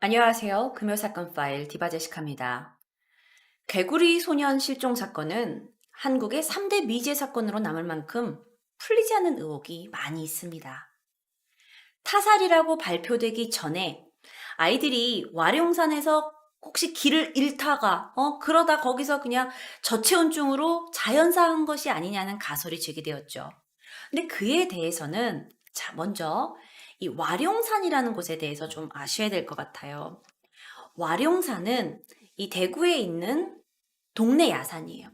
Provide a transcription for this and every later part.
안녕하세요. 금요사건 파일 디바제시카입니다. 개구리 소년 실종 사건은 한국의 3대 미제 사건으로 남을 만큼 풀리지 않는 의혹이 많이 있습니다. 타살이라고 발표되기 전에 아이들이 와룡산에서 혹시 길을 잃다가 그러다 거기서 그냥 저체온증으로 자연사한 것이 아니냐는 가설이 제기되었죠. 근데 그에 대해서는 먼저 이 와룡산이라는 곳에 대해서 좀 아셔야 될 것 같아요. 와룡산은 이 대구에 있는 동네 야산이에요.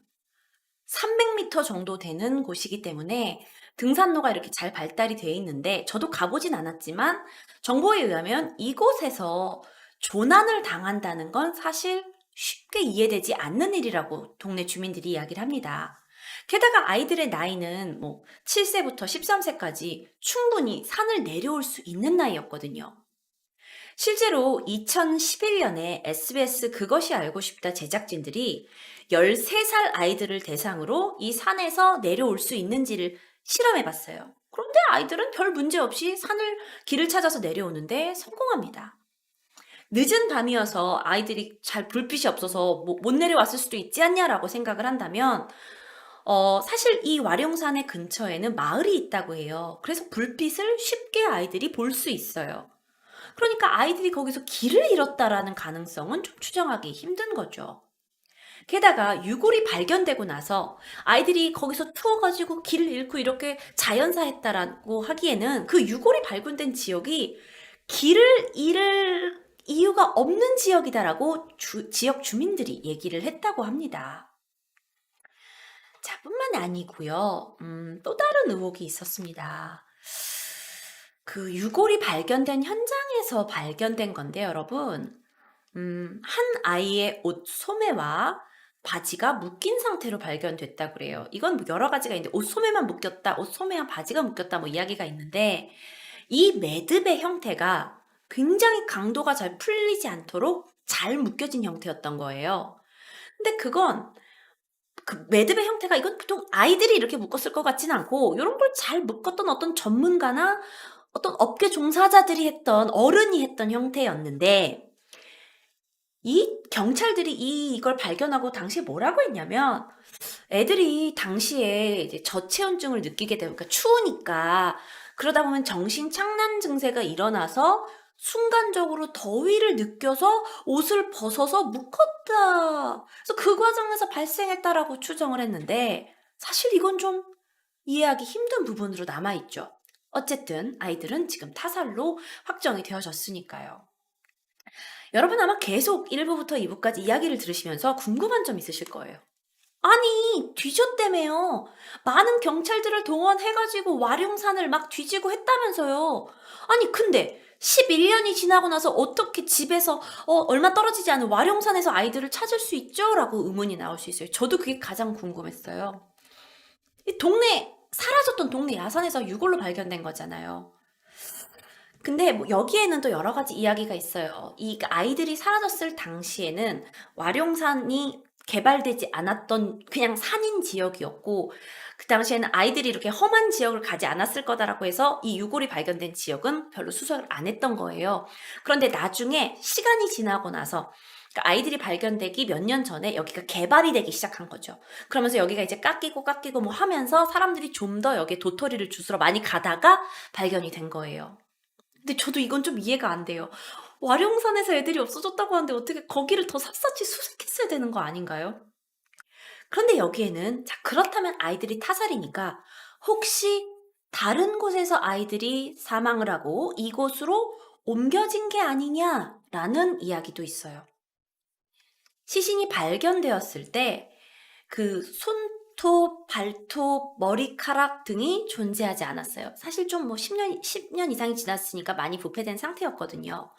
300m 정도 되는 곳이기 때문에 등산로가 이렇게 잘 발달이 되어 있는데 저도 가보진 않았지만 정보에 의하면 이곳에서 조난을 당한다는 건 사실 쉽게 이해되지 않는 일이라고 동네 주민들이 이야기를 합니다. 게다가 아이들의 나이는 7세부터 13세까지 충분히 산을 내려올 수 있는 나이였거든요. 실제로 2011년에 SBS 그것이 알고 싶다 제작진들이 13살 아이들을 대상으로 이 산에서 내려올 수 있는지를 실험해 봤어요. 그런데 아이들은 별 문제 없이 길을 찾아서 내려오는데 성공합니다. 늦은 밤이어서 아이들이 잘 불빛이 없어서 못 내려왔을 수도 있지 않냐라고 생각을 한다면 사실 이 와룡산의 근처에는 마을이 있다고 해요. 그래서 불빛을 쉽게 아이들이 볼 수 있어요. 그러니까 아이들이 거기서 길을 잃었다라는 가능성은 좀 추정하기 힘든 거죠. 게다가 유골이 발견되고 나서 아이들이 거기서 추워가지고 길을 잃고 이렇게 자연사했다라고 하기에는 그 유골이 발견된 지역이 길을 잃을 이유가 없는 지역이다라고 지역 주민들이 얘기를 했다고 합니다. 자, 뿐만 아니고요. 또 다른 의혹이 있었습니다. 그 유골이 발견된 현장에서 발견된 건데 여러분, 한 아이의 옷 소매와 바지가 묶인 상태로 발견됐다고 그래요. 이건 뭐 여러 가지가 있는데 옷 소매만 묶였다, 옷 소매와 바지가 묶였다 뭐 이야기가 있는데 이 매듭의 형태가 굉장히 강도가 잘 풀리지 않도록 잘 묶여진 형태였던 거예요. 근데 그건 그 매듭의 형태가 이건 보통 아이들이 이렇게 묶었을 것 같지는 않고 이런 걸 잘 묶었던 어떤 전문가나 어떤 업계 종사자들이 했던 어른이 했던 형태였는데 이 경찰들이 이걸 발견하고 당시에 뭐라고 했냐면 애들이 당시에 이제 저체온증을 느끼게 되니까 그러니까 추우니까 그러다 보면 정신 착란 증세가 일어나서 순간적으로 더위를 느껴서 옷을 벗어서 묶었다. 그래서 그 과정에서 발생했다라고 추정을 했는데 사실 이건 좀 이해하기 힘든 부분으로 남아있죠. 어쨌든 아이들은 지금 타살로 확정이 되어졌으니까요. 여러분 아마 계속 1부부터 2부까지 이야기를 들으시면서 궁금한 점 있으실 거예요. 아니, 뒤졌다며요. 많은 경찰들을 동원해가지고 와룡산을 막 뒤지고 했다면서요. 아니, 근데 11년이 지나고 나서 어떻게 집에서 얼마 떨어지지 않은 와룡산에서 아이들을 찾을 수 있죠? 라고 의문이 나올 수 있어요. 저도 그게 가장 궁금했어요. 사라졌던 동네 야산에서 유골로 발견된 거잖아요. 근데 뭐 여기에는 또 여러 가지 이야기가 있어요. 이 아이들이 사라졌을 당시에는 와룡산이 개발되지 않았던 그냥 산인 지역이었고 그 당시에는 아이들이 이렇게 험한 지역을 가지 않았을 거다라고 해서 이 유골이 발견된 지역은 별로 수색을 안 했던 거예요. 그런데 나중에 시간이 지나고 나서 그러니까 아이들이 발견되기 몇 년 전에 여기가 개발이 되기 시작한 거죠. 그러면서 여기가 이제 깎이고 뭐 하면서 사람들이 좀 더 여기에 도토리를 주스러 많이 가다가 발견이 된 거예요. 근데 저도 이건 좀 이해가 안 돼요. 와룡산에서 애들이 없어졌다고 하는데 어떻게 거기를 더 샅샅이 수색했어야 되는 거 아닌가요? 그런데 여기에는 그렇다면 아이들이 타살이니까 혹시 다른 곳에서 아이들이 사망을 하고 이곳으로 옮겨진 게 아니냐라는 이야기도 있어요. 시신이 발견되었을 때 그 손톱, 발톱, 머리카락 등이 존재하지 않았어요. 사실 좀 10년 이상이 지났으니까 많이 부패된 상태였거든요.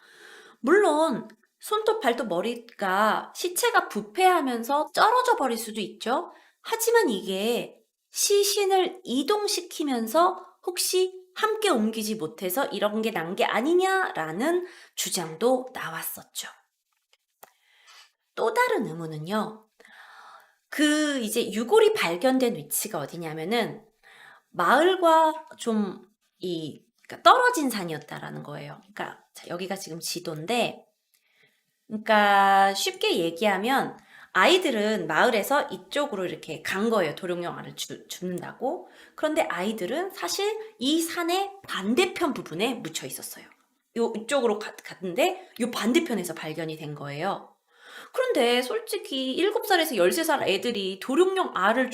물론 손톱, 발톱, 머리가 시체가 부패하면서 쩔어져 버릴 수도 있죠. 하지만 이게 시신을 이동시키면서 혹시 함께 옮기지 못해서 이런 게 난 게 아니냐라는 주장도 나왔었죠. 또 다른 의문은요. 이제 유골이 발견된 위치가 어디냐면은 마을과 그러니까 떨어진 산이었다라는 거예요. 그러니까 여기가 지금 지도인데 그러니까 쉽게 얘기하면 아이들은 마을에서 이쪽으로 이렇게 간 거예요. 도룡뇽알을 줍는다고. 그런데 아이들은 사실 이 산의 반대편 부분에 묻혀 있었어요. 이쪽으로 갔는데 요 반대편에서 발견이 된 거예요. 그런데 솔직히 7살에서 13살 애들이 도룡뇽 알을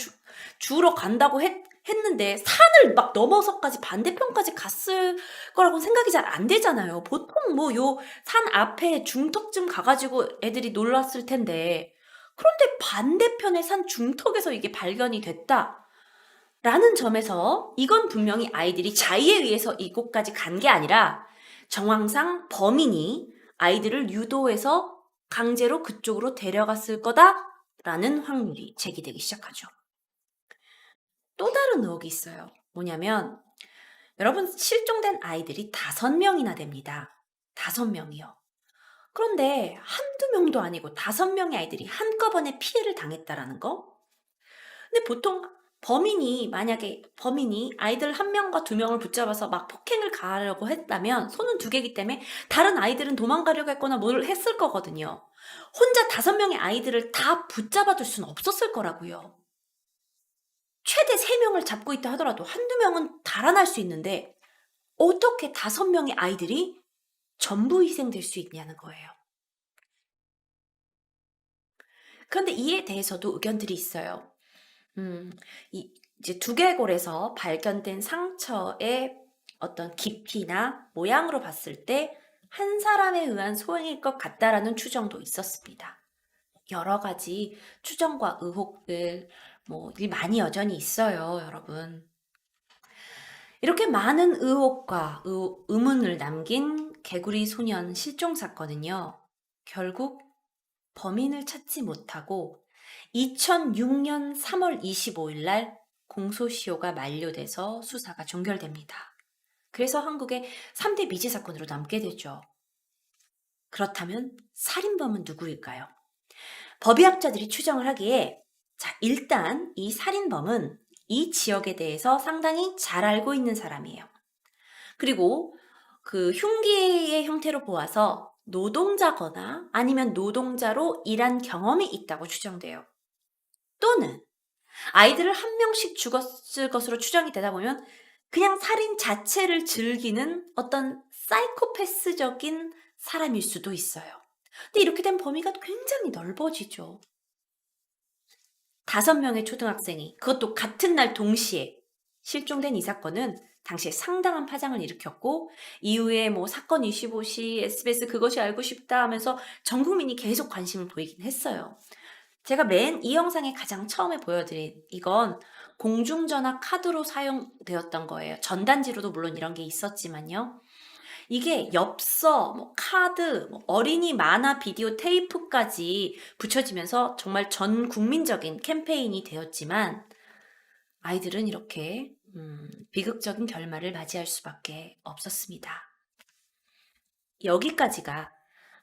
주우러 간다고 했는데 산을 막 넘어서까지 반대편까지 갔을 거라고는 생각이 잘 안 되잖아요. 보통 뭐 요 산 앞에 중턱쯤 가가지고 애들이 놀랐을 텐데, 그런데 반대편의 산 중턱에서 이게 발견이 됐다. 라는 점에서 이건 분명히 아이들이 자의에 의해서 이곳까지 간 게 아니라 정황상 범인이 아이들을 유도해서 강제로 그쪽으로 데려갔을 거다라는 확률이 제기되기 시작하죠. 또 다른 의혹이 있어요. 뭐냐면 여러분, 실종된 아이들이 5명이나 됩니다. 5명이요. 그런데 한두 명도 아니고 5명의 아이들이 한꺼번에 피해를 당했다라는 거? 근데 보통 만약에 범인이 아이들 1명과 2명을 붙잡아서 막 폭행을 가하려고 했다면 손은 2개이기 때문에 다른 아이들은 도망가려고 했거나 뭘 했을 거거든요. 혼자 5명의 아이들을 다 붙잡아둘 수는 없었을 거라고요. 최대 3명을 잡고 있다 하더라도 한두 명은 달아날 수 있는데 어떻게 5명의 아이들이 전부 희생될 수 있냐는 거예요. 그런데 이에 대해서도 의견들이 있어요. 이제 두개골에서 발견된 상처의 어떤 깊이나 모양으로 봤을 때 한 사람에 의한 소행일 것 같다라는 추정도 있었습니다. 여러 가지 추정과 의혹들, 많이 여전히 있어요, 여러분. 이렇게 많은 의혹과 의문을 남긴 개구리 소년 실종 사건은요, 결국 범인을 찾지 못하고 2006년 3월 25일 날 공소시효가 만료돼서 수사가 종결됩니다. 그래서 한국의 3대 미제 사건으로 남게 되죠. 그렇다면 살인범은 누구일까요? 법의학자들이 추정을 하기에 일단 이 살인범은 이 지역에 대해서 상당히 잘 알고 있는 사람이에요. 그리고 그 흉기의 형태로 보아서 노동자거나 아니면 노동자로 일한 경험이 있다고 추정돼요. 또는 아이들을 1명씩 죽었을 것으로 추정이 되다 보면 그냥 살인 자체를 즐기는 어떤 사이코패스적인 사람일 수도 있어요. 근데 이렇게 된 범위가 굉장히 넓어지죠. 5명의 초등학생이 그것도 같은 날 동시에 실종된 이 사건은 당시에 상당한 파장을 일으켰고, 이후에 사건 25시, SBS 그것이 알고 싶다 하면서 전 국민이 계속 관심을 보이긴 했어요. 제가 이 영상에 가장 처음에 보여드린 이건 공중전화 카드로 사용되었던 거예요. 전단지로도 물론 이런 게 있었지만요. 이게 엽서, 카드, 어린이 만화 비디오 테이프까지 붙여지면서 정말 전 국민적인 캠페인이 되었지만 아이들은 이렇게 비극적인 결말을 맞이할 수밖에 없었습니다. 여기까지가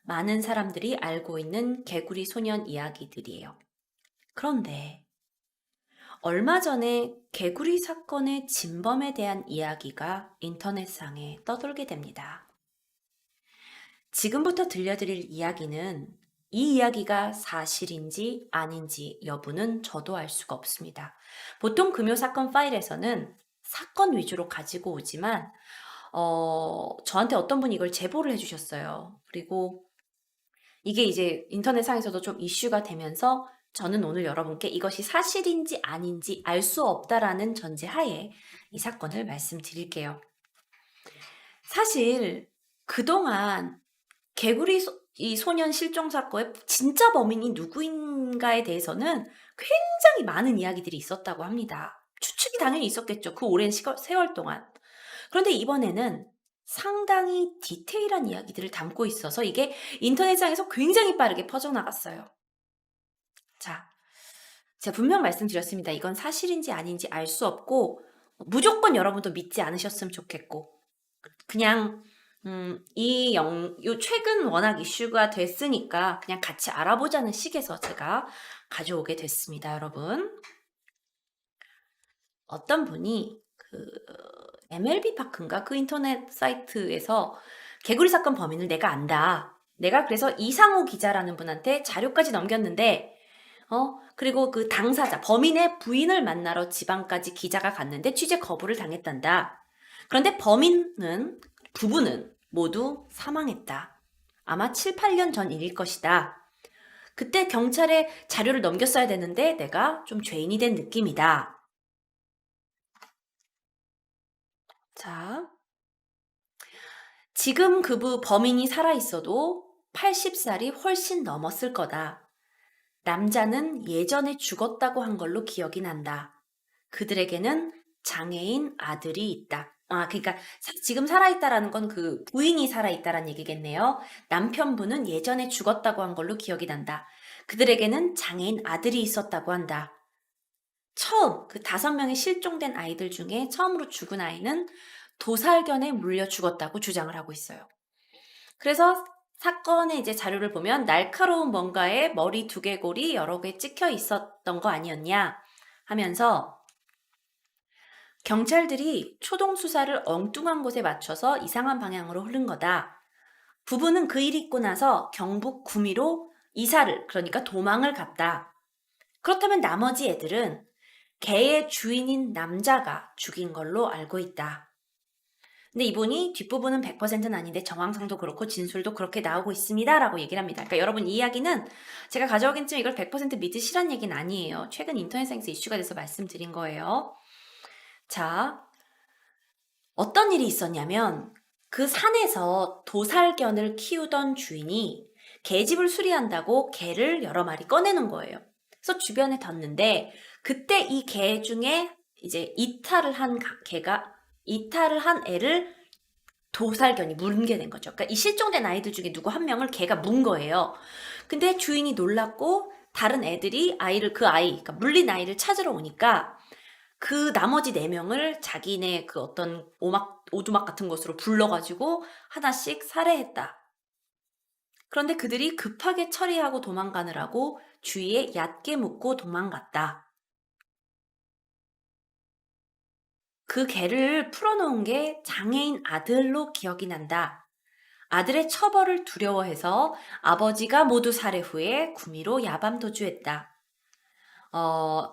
많은 사람들이 알고 있는 개구리 소년 이야기들이에요. 그런데 얼마 전에 개구리 사건의 진범에 대한 이야기가 인터넷상에 떠돌게 됩니다. 지금부터 들려드릴 이야기는 이 이야기가 사실인지 아닌지 여부는 저도 알 수가 없습니다. 보통 금요 사건 파일에서는 사건 위주로 가지고 오지만 저한테 어떤 분이 이걸 제보를 해주셨어요. 그리고 이게 이제 인터넷상에서도 좀 이슈가 되면서 저는 오늘 여러분께 이것이 사실인지 아닌지 알 수 없다라는 전제하에 이 사건을 말씀드릴게요. 사실 그동안 개구리 이 소년 실종 사건의 진짜 범인이 누구인가에 대해서는 굉장히 많은 이야기들이 있었다고 합니다. 추측이 당연히 있었겠죠. 그 오랜 세월 동안. 그런데 이번에는 상당히 디테일한 이야기들을 담고 있어서 이게 인터넷상에서 굉장히 빠르게 퍼져나갔어요. 자, 제가 분명 말씀드렸습니다. 이건 사실인지 아닌지 알 수 없고 무조건 여러분도 믿지 않으셨으면 좋겠고, 그냥 요 최근 워낙 이슈가 됐으니까 그냥 같이 알아보자는 식에서 제가 가져오게 됐습니다, 여러분. 어떤 분이 MLB 파크인가 그 인터넷 사이트에서 개구리 사건 범인을 내가 안다. 내가 그래서 이상호 기자라는 분한테 자료까지 넘겼는데 그리고 그 당사자, 범인의 부인을 만나러 지방까지 기자가 갔는데 취재 거부를 당했단다. 그런데 부부는 모두 사망했다. 아마 7, 8년 전 일일 것이다. 그때 경찰에 자료를 넘겼어야 되는데 내가 좀 죄인이 된 느낌이다. 자, 지금 범인이 살아있어도 80살이 훨씬 넘었을 거다. 남자는 예전에 죽었다고 한 걸로 기억이 난다. 그들에게는 장애인 아들이 있다. 그러니까 지금 살아있다라는 건 그 부인이 살아있다라는 얘기겠네요. 남편분은 예전에 죽었다고 한 걸로 기억이 난다. 그들에게는 장애인 아들이 있었다고 한다. 처음 그 5명의 실종된 아이들 중에 처음으로 죽은 아이는 도살견에 물려 죽었다고 주장을 하고 있어요. 그래서 사건의 이제 자료를 보면 날카로운 뭔가에 머리 두개골이 여러 개 찍혀 있었던 거 아니었냐 하면서 경찰들이 초동 수사를 엉뚱한 곳에 맞춰서 이상한 방향으로 흐른 거다. 부부는 그 일 있고 나서 경북 구미로 그러니까 도망을 갔다. 그렇다면 나머지 애들은 개의 주인인 남자가 죽인 걸로 알고 있다. 근데 이분이 뒷부분은 100%는 아닌데 정황상도 그렇고 진술도 그렇게 나오고 있습니다 라고 얘기를 합니다. 그러니까 여러분 이 이야기는 제가 가져오긴 좀 이걸 100% 믿으시란 얘기는 아니에요. 최근 인터넷상에서 이슈가 돼서 말씀드린 거예요. 자, 어떤 일이 있었냐면 그 산에서 도살견을 키우던 주인이 개집을 수리한다고 개를 여러 마리 꺼내는 거예요. 그래서 주변에 뒀는데 그때 이 개 중에 이제 이탈을 한 애를 도살견이 물게 된 거죠. 그러니까 이 실종된 아이들 중에 누구 한 명을 개가 문 거예요. 근데 주인이 놀랐고 다른 애들이 그러니까 물린 아이를 찾으러 오니까 그 나머지 4명을 자기네 그 어떤 오두막 같은 곳으로 불러가지고 하나씩 살해했다. 그런데 그들이 급하게 처리하고 도망가느라고 주위에 얕게 묻고 도망갔다. 그 개를 풀어놓은 게 장애인 아들로 기억이 난다. 아들의 처벌을 두려워해서 아버지가 모두 살해 후에 구미로 야밤 도주했다.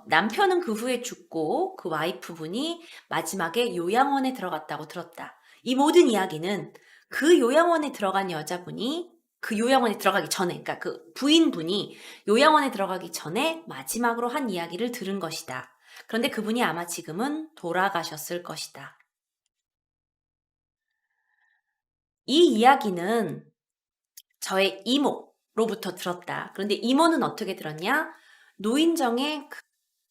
남편은 그 후에 죽고 그 와이프분이 마지막에 요양원에 들어갔다고 들었다. 이 모든 이야기는 그 요양원에 들어간 여자분이 그 요양원에 들어가기 전에, 그러니까 그 부인분이 요양원에 들어가기 전에 마지막으로 한 이야기를 들은 것이다. 그런데 그분이 아마 지금은 돌아가셨을 것이다. 이 이야기는 저의 이모로부터 들었다. 그런데 이모는 어떻게 들었냐? 노인정의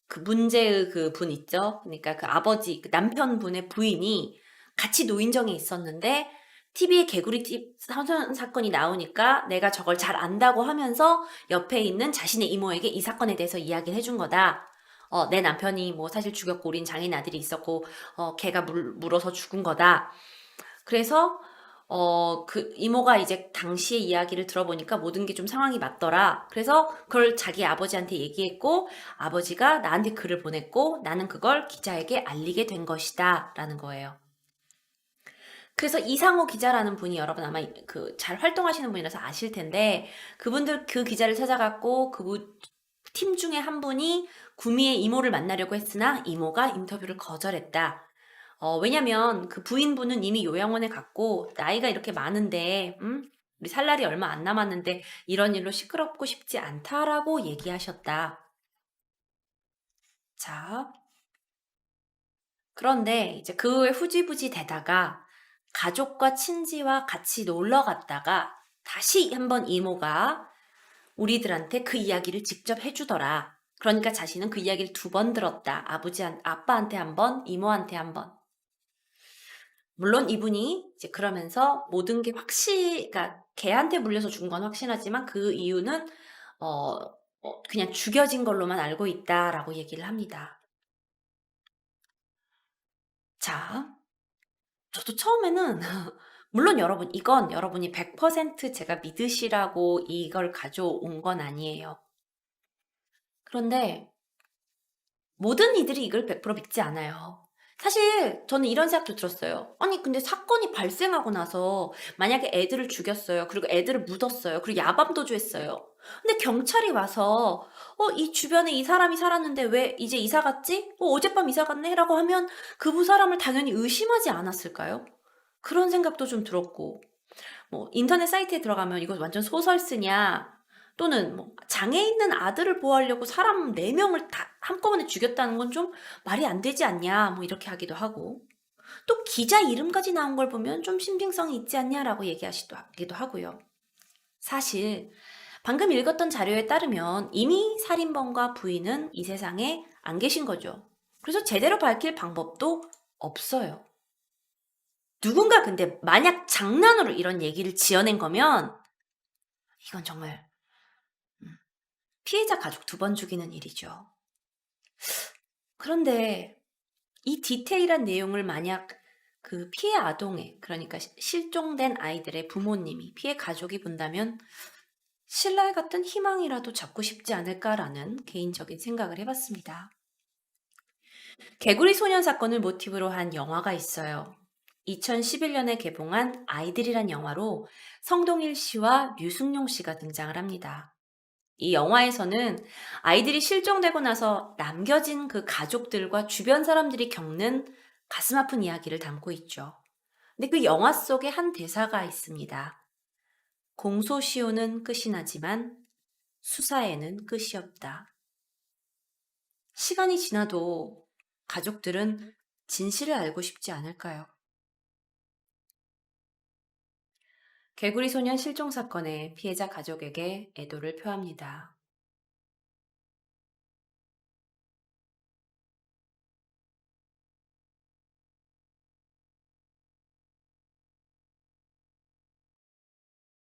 그 문제의 그 분 있죠? 그러니까 그 아버지, 그 남편분의 부인이 같이 노인정에 있었는데 TV에 개구리집 사건이 나오니까 내가 저걸 잘 안다고 하면서 옆에 있는 자신의 이모에게 이 사건에 대해서 이야기를 해준 거다. 내 남편이 뭐 사실 죽였고 우린 장애인 아들이 있었고 걔가 물어서 죽은 거다. 그래서 그 이모가 이제 당시의 이야기를 들어보니까 모든 게 좀 상황이 맞더라. 그래서 그걸 자기 아버지한테 얘기했고 아버지가 나한테 글을 보냈고 나는 그걸 기자에게 알리게 된 것이다 라는 거예요. 그래서 이상호 기자라는 분이 여러분 아마 그 잘 활동하시는 분이라서 아실 텐데 그분들 그 기자를 찾아갔고 그 팀 중에 한 분이 구미의 이모를 만나려고 했으나 이모가 인터뷰를 거절했다. 왜냐면 그 부인분은 이미 요양원에 갔고 나이가 이렇게 많은데 우리 살 날이 얼마 안 남았는데 이런 일로 시끄럽고 싶지 않다라고 얘기하셨다. 자, 그런데 이제 그 후에 후지부지 되다가 가족과 친지와 같이 놀러 갔다가 다시 한번 이모가 우리들한테 그 이야기를 직접 해주더라. 그러니까 자신은 그 이야기를 2번 들었다. 아빠한테 한 번, 이모한테 한 번. 물론 이분이 이제 그러면서 모든 게 그러니까 개한테 물려서 죽은 건 확신하지만 그 이유는 그냥 죽여진 걸로만 알고 있다라고 얘기를 합니다. 자, 저도 처음에는 물론 이건 여러분이 100% 제가 믿으시라고 이걸 가져온 건 아니에요. 그런데 모든 이들이 이걸 100% 믿지 않아요. 사실 저는 이런 생각도 들었어요. 아니 근데 사건이 발생하고 나서 만약에 애들을 죽였어요. 그리고 애들을 묻었어요. 그리고 야밤도주 했어요. 근데 경찰이 와서 이 주변에 이 사람이 살았는데 왜 이제 이사 갔지? 어젯밤 이사 갔네?"라고 하면 그 사람을 당연히 의심하지 않았을까요? 그런 생각도 좀 들었고 뭐 인터넷 사이트에 들어가면 "이거 완전 소설 쓰냐?" 또는 뭐 "장애 있는 아들을 보호하려고 사람 4 명을 다 한꺼번에 죽였다는 건 좀 말이 안 되지 않냐?" 뭐 이렇게 하기도 하고 또 "기자 이름까지 나온 걸 보면 좀 신빙성이 있지 않냐?"라고 얘기하기도 하고요. 사실 방금 읽었던 자료에 따르면 이미 살인범과 부인은 이 세상에 안 계신 거죠. 그래서 제대로 밝힐 방법도 없어요. 누군가 근데 만약 장난으로 이런 얘기를 지어낸 거면 이건 정말 음 피해자 가족 2번 죽이는 일이죠. 그런데 이 디테일한 내용을 만약 그 피해 아동의 그러니까 실종된 아이들의 부모님이 피해 가족이 본다면 '신랄 같은 희망이라도 잡고 싶지 않을까.'라는 개인적인 생각을 해 봤습니다. 개구리 소년 사건을 모티브로 한 영화가 있어요. 2011년에 개봉한 아이들이란 영화로 성동일 씨와 류승룡 씨가 등장을 합니다. 이 영화에서는 아이들이 실종되고 나서 남겨진 그 가족들과 주변 사람들이 겪는 가슴 아픈 이야기를 담고 있죠. 근데 그 영화 속에 한 대사가 있습니다. 공소시효는 끝이 나지만 수사에는 끝이 없다. 시간이 지나도 가족들은 진실을 알고 싶지 않을까요? 개구리 소년 실종 사건의 피해자 가족에게 애도를 표합니다.